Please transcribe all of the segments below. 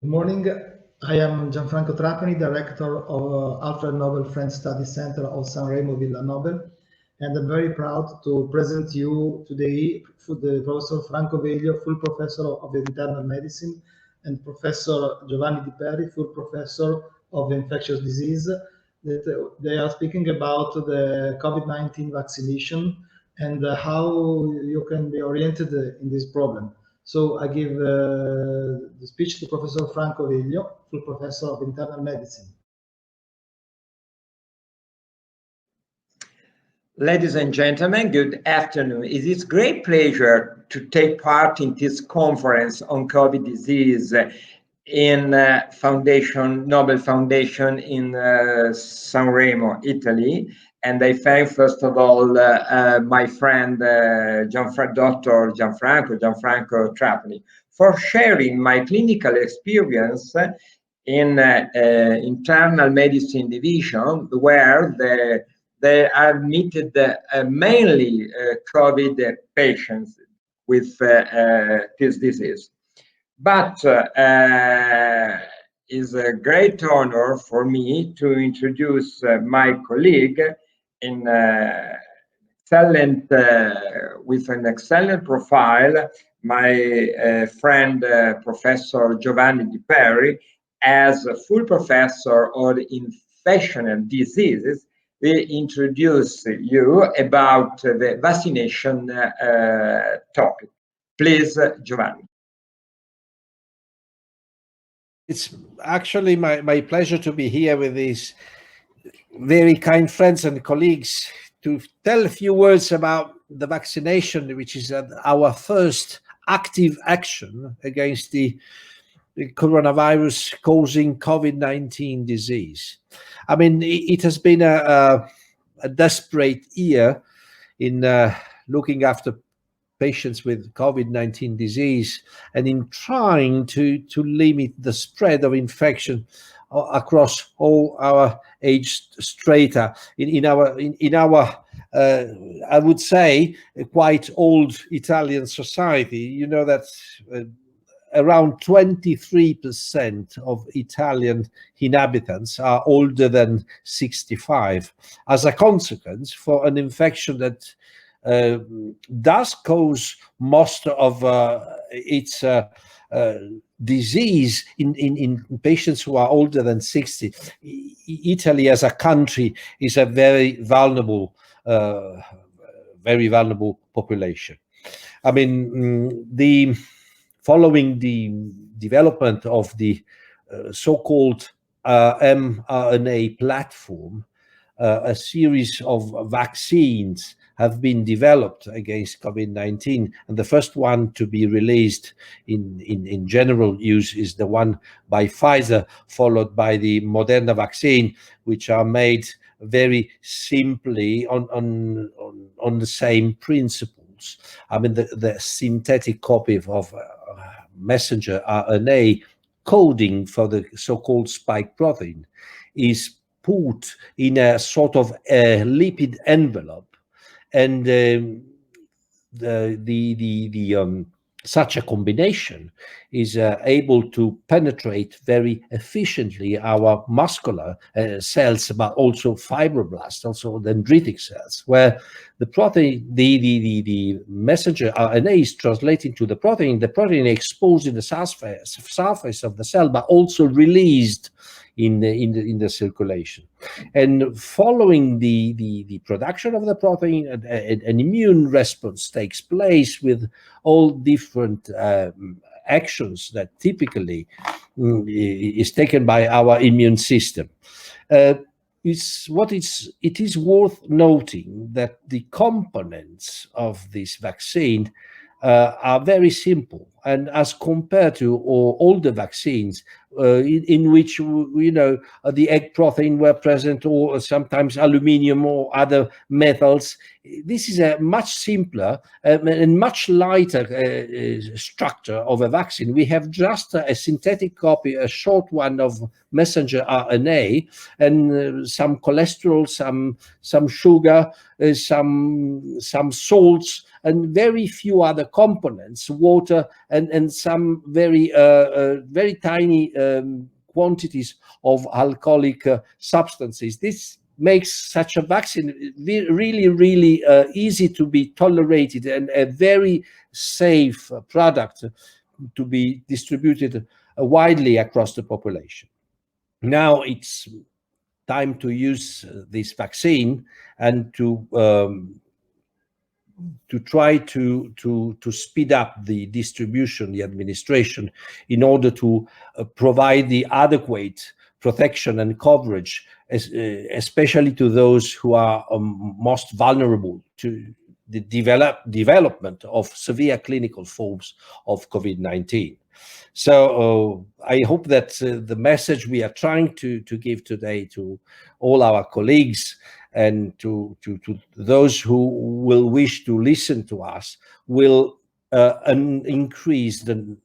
Good morning. I am Gianfranco Trapani, Director of Alfred Nobel French Study Center of Sanremo, Villa Nobel, and I'm very proud to present you today for the Professor Franco Veglio, Full Professor of Internal Medicine, and Professor Giovanni Di Peri, Full Professor of Infectious Disease. That they are speaking about the COVID-19 vaccination and how you can be oriented in this problem. So I give the speech to Professor Franco Veglio, full professor of internal medicine. Ladies and gentlemen, good afternoon. It is great pleasure to take part in this conference on COVID disease in Nobel Foundation in Sanremo, Italy. And I thank, first of all, my friend, Dr. Gianfranco Trapani, for sharing my clinical experience in internal medicine division, where they admitted mainly COVID patients with this disease. But it's a great honor for me to introduce my colleague with an excellent profile, my friend Professor Giovanni Di Peri, as a full professor of infectious diseases. We introduce you about the vaccination topic. Please, Giovanni. It's actually my pleasure to be here with these very kind friends and colleagues to tell a few words about the vaccination, which is our first active action against the coronavirus causing COVID-19 disease. I mean, it has been a desperate year in looking after patients with COVID-19 disease and in trying to limit the spread of infection across all our age strata in our I would say quite old Italian society. You know that around 23% of Italian inhabitants are older than 65 as a consequence for an infection that does cause most of its disease in patients who are older than 60. Italy as a country is a very vulnerable population. I mean, following the development of the so-called mRNA platform, a series of vaccines have been developed against COVID-19, and the first one to be released in general use is the one by Pfizer, followed by the Moderna vaccine, which are made very simply on the same principles. I mean, the synthetic copy of messenger RNA coding for the so-called spike protein is put in a sort of a lipid envelope, and such a combination is able to penetrate very efficiently our muscular cells, but also fibroblasts, also dendritic cells, where the protein, the messenger RNA is translating to the protein exposed in the surface of the cell, but also released in the circulation. And following the production of the protein, an immune response takes place with all different actions that typically is taken by our immune system. It is worth noting that the components of this vaccine are very simple, and as compared to all the vaccines in which the egg protein were present, or sometimes aluminium or other metals, this is a much simpler and much lighter structure of a vaccine. We have just a synthetic copy, a short one of messenger RNA, and some cholesterol, some sugar, some salts, and very few other components, water and some very very tiny quantities of alcoholic substances. This makes such a vaccine really easy to be tolerated and a very safe product to be distributed widely across the population. Now it's time to use this vaccine and to try to speed up the distribution, the administration, in order to provide the adequate protection and coverage, especially to those who are most vulnerable to the development of severe clinical forms of COVID-19. So I hope that the message we are trying to give today to all our colleagues and to those who will wish to listen to us will increase the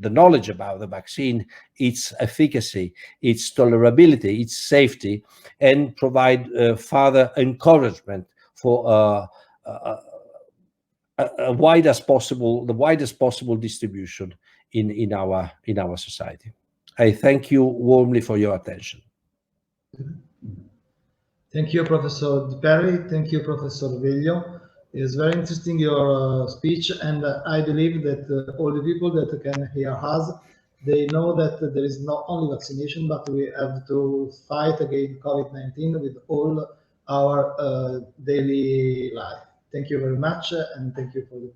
knowledge about the vaccine, its efficacy, its tolerability, its safety, and provide further encouragement for the widest possible distribution in our society. I thank you warmly for your attention. Thank you, Professor Di Perri. Thank you, Professor Veglio. It's very interesting your speech, and I believe that all the people that can hear us, they know that there is not only vaccination, but we have to fight against COVID-19 with all our daily life. Thank you very much, and thank you for the